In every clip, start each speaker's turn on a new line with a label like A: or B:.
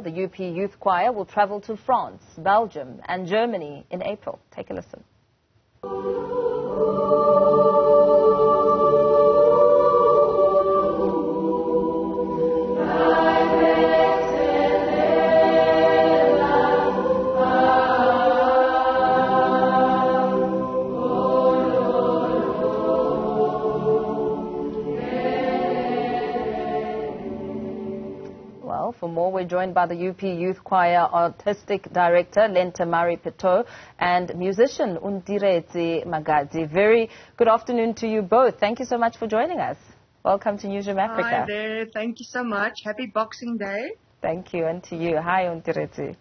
A: The UP Youth Choir will travel to France, Belgium and Germany in April. Take a listen. For more, we're joined by the UP Youth Choir Artistic Director, Lhente-Mari Pitout, and musician, Undiretse Magadzi. Very good afternoon to you both. Thank you so much for joining us. Welcome to Newzroom Afrika.
B: Hi there. Thank you so much. Happy Boxing Day.
A: Thank you, and to you. Hi, Undiretse.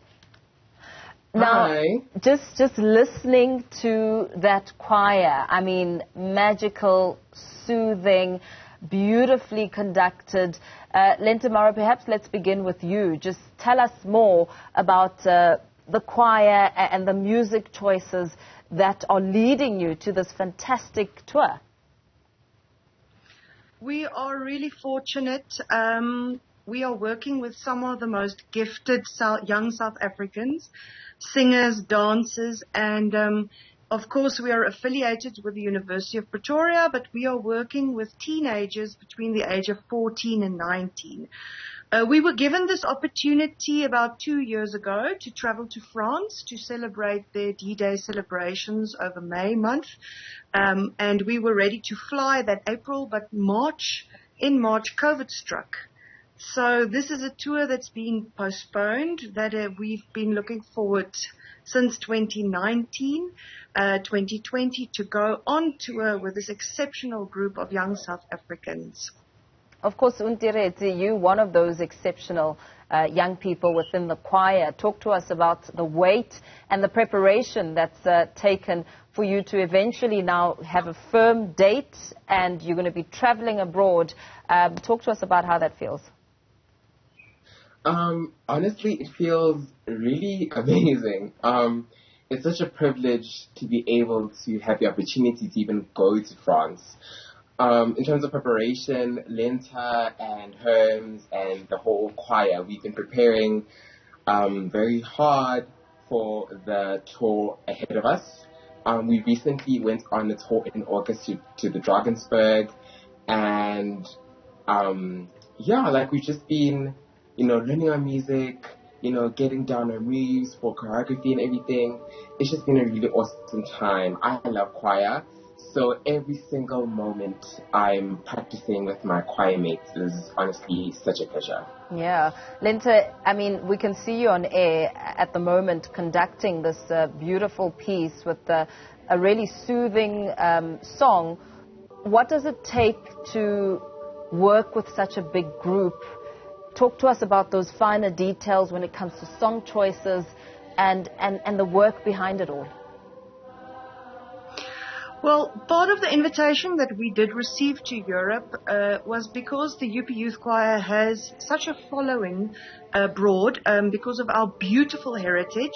A: Now,
C: Hi.
A: just listening to that choir, I mean, magical, soothing, beautifully conducted. Lhente-Mari, perhaps let's begin with you. Just tell us more about the choir and the music choices that are leading you to this fantastic tour.
B: We are really fortunate. We are working with some of the most gifted young South Africans, singers, dancers, and of course, we are affiliated with the University of Pretoria, but we are working with teenagers between the age of 14 and 19. We were given this opportunity about 2 years ago to travel to France to celebrate their D-Day celebrations over May month. And we were ready to fly that April, but in March, COVID struck. So this is a tour that's been postponed, that we've been looking forward since 2019, 2020 to go on tour with this exceptional group of young South Africans.
A: Of course, Undiretse, you one of those exceptional young people within the choir. Talk to us about the weight and the preparation that's taken for you to eventually now have a firm date, and you're going to be traveling abroad. Talk to us about how that feels.
C: Honestly, it feels really amazing. It's such a privilege to be able to have the opportunity to even go to France. In terms of preparation, Lenta and Herms and the whole choir, we've been preparing very hard for the tour ahead of us. We recently went on a tour in August to the Drakensberg, and we've just been learning our music, getting down our moves for choreography and everything. It's just been a really awesome time. I love choir, so every single moment I'm practicing with my choir mates is honestly such a pleasure.
A: Yeah. Lenta, I mean, we can see you on air at the moment conducting this beautiful piece with a really soothing song. What does it take to work with such a big group? Talk to us about those finer details when it comes to song choices and the work behind it all.
B: Well, part of the invitation that we did receive to Europe was because the UP Youth Choir has such a following abroad because of our beautiful heritage.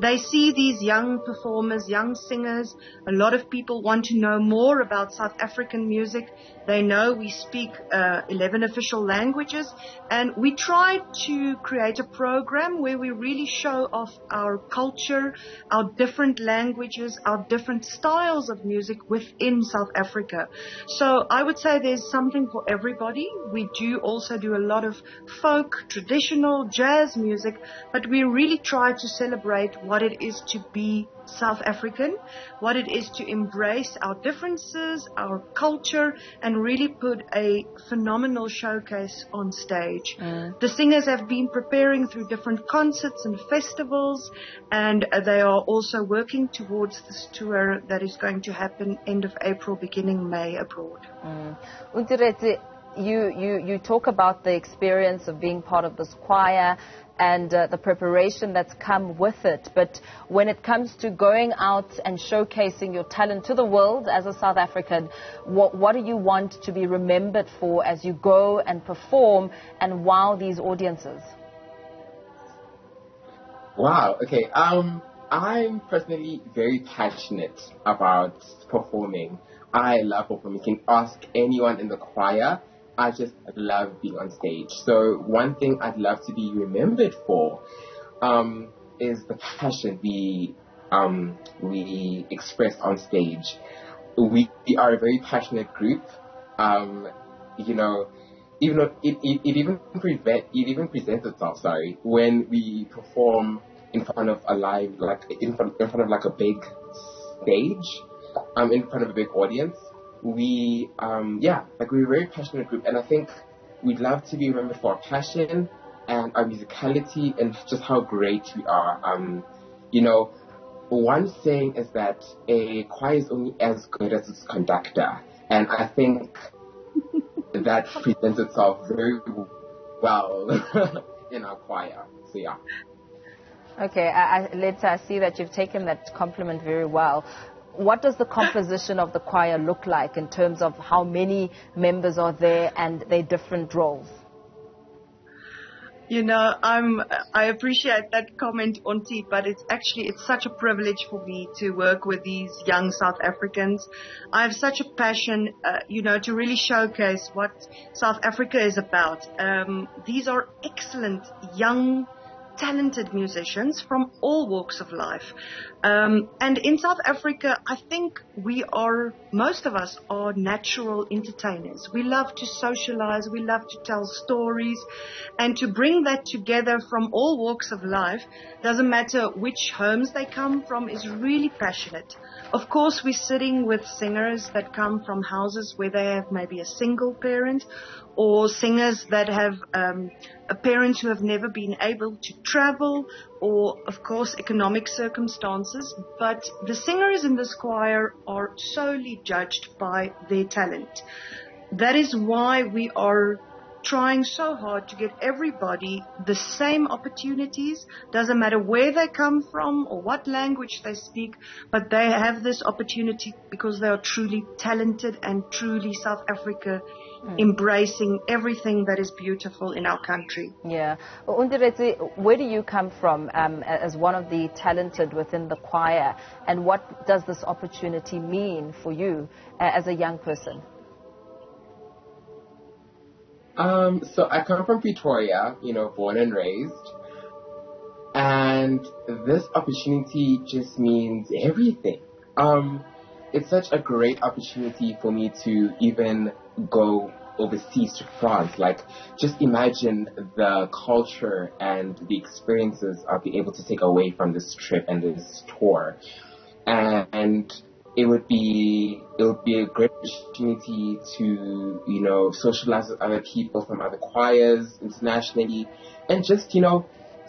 B: They see these young performers, young singers. A lot of people want to know more about South African music. They know we speak 11 official languages, and we try to create a program where we really show off our culture, our different languages, our different styles of music within South Africa. So I would say there's something for everybody. We do also do a lot of folk, traditional, jazz music, but we really try to celebrate what it is to be South African, what it is to embrace our differences, our culture, and really put a phenomenal showcase on stage. The singers have been preparing through different concerts and festivals, and they are also working towards this tour that is going to happen end of April, beginning May abroad.
A: Undiretse, you talk about the experience of being part of this choir and the preparation that's come with it. But when it comes to going out and showcasing your talent to the world as a South African, what do you want to be remembered for as you go and perform and wow these audiences?
C: Wow, okay. I'm personally very passionate about performing. I love performing. You can ask anyone in the choir, I just love being on stage. So one thing I'd love to be remembered for is the passion we express on stage. We are a very passionate group. You know, even though it even presents itself. Sorry, when we perform in front of a live, like in front of like a big stage, in front of a big audience. We're a very passionate group, and I think we'd love to be remembered for our passion and our musicality and just how great we are. You know, one saying is that a choir is only as good as its conductor, and I think that presents itself very well in our choir. So yeah.
A: Okay, Lhente, I see that you've taken that compliment very well. What does the composition of the choir look like in terms of how many members are there and their different roles?
B: You know, I appreciate that comment, Auntie, but it's such a privilege for me to work with these young South Africans. I have such a passion, to really showcase what South Africa is about. These are excellent, young, talented musicians from all walks of life. And in South Africa, I think most of us are natural entertainers. We love to socialize, we love to tell stories, and to bring that together from all walks of life, doesn't matter which homes they come from, is really passionate. Of course, we're sitting with singers that come from houses where they have maybe a single parent, or singers that have parents who have never been able to travel, or, of course, economic circumstances. But the singers in this choir are solely judged by their talent. That is why we are trying so hard to get everybody the same opportunities. Doesn't matter where they come from or what language they speak, but they have this opportunity because they are truly talented and truly South Africa embracing everything that is beautiful in our country.
A: Yeah. Undiretse, where do you come from as one of the talented within the choir, and what does this opportunity mean for you as a young person?
C: So I come from Pretoria, born and raised, and this opportunity just means everything. It's such a great opportunity for me to even go overseas to France. Like, just imagine the culture and the experiences I'll be able to take away from this trip and this tour. And it would be a great opportunity to, socialize with other people from other choirs internationally, and just,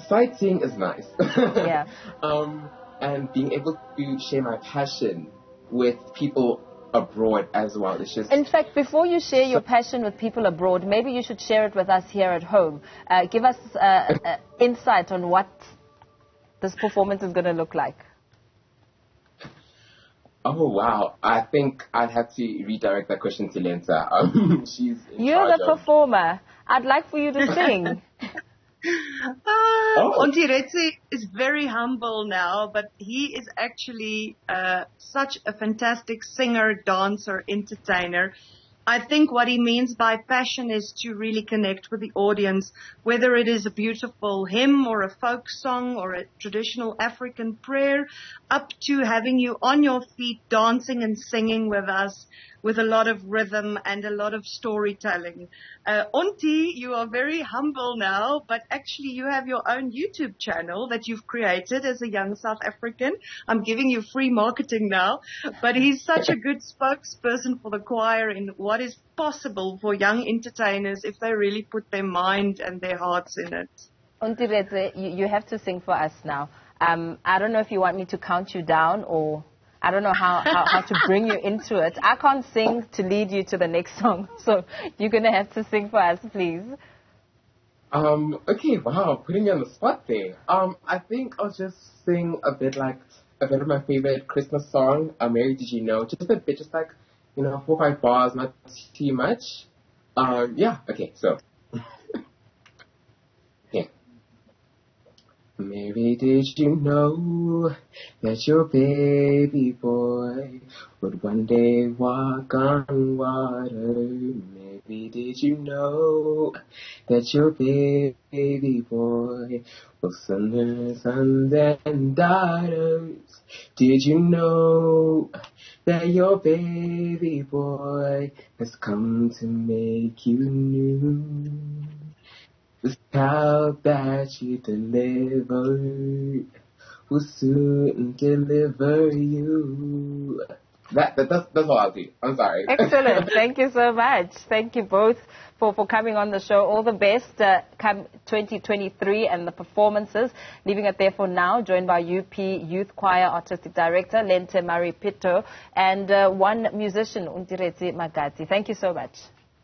C: sightseeing is nice.
A: Yeah.
C: And being able to share my passion with people abroad as well. It's just... In
A: fact, before you share your passion with people abroad, maybe you should share it with us here at home. Give us insight on what this performance is going to look like.
C: Oh, wow. I think I'd have to redirect that question to Lhente. She's
A: You're the performer. I'd like for you to sing.
B: Auntie Retsi is very humble now, but he is actually such a fantastic singer, dancer, entertainer. I think what he means by passion is to really connect with the audience, whether it is a beautiful hymn or a folk song or a traditional African prayer, up to having you on your feet dancing and singing with us with a lot of rhythm and a lot of storytelling. Auntie, you are very humble now, but actually you have your own YouTube channel that you've created as a young South African. I'm giving you free marketing now, but he's such a good spokesperson for the choir in what is possible for young entertainers if they really put their mind and their hearts in it.
A: Auntie Reze, you have to sing for us now. I don't know if you want me to count you down, or I don't know how to bring you into it. I can't sing to lead you to the next song, so you're going to have to sing for us, please.
C: Okay, wow, putting me on the spot there. I think I'll just sing a bit of my favorite Christmas song, Mary Did You Know? Just a bit, just 4 or 5 bars, not too much. Yeah, okay, so. Okay. Mary, did you know that your baby boy would one day walk on water? Mary, baby, did you know that your baby boy will sons and daughters? Did you know that your baby boy has come to make you new? The child that you delivered will soon deliver you. That's all I'll do. I'm sorry.
A: Excellent. Thank you so much. Thank you both for coming on the show. All the best come 2023 and the performances. Leaving it there for now, joined by UP Youth Choir Artistic Director Lhente-Mari Pitout and one musician, Untiretse Magati. Thank you so much.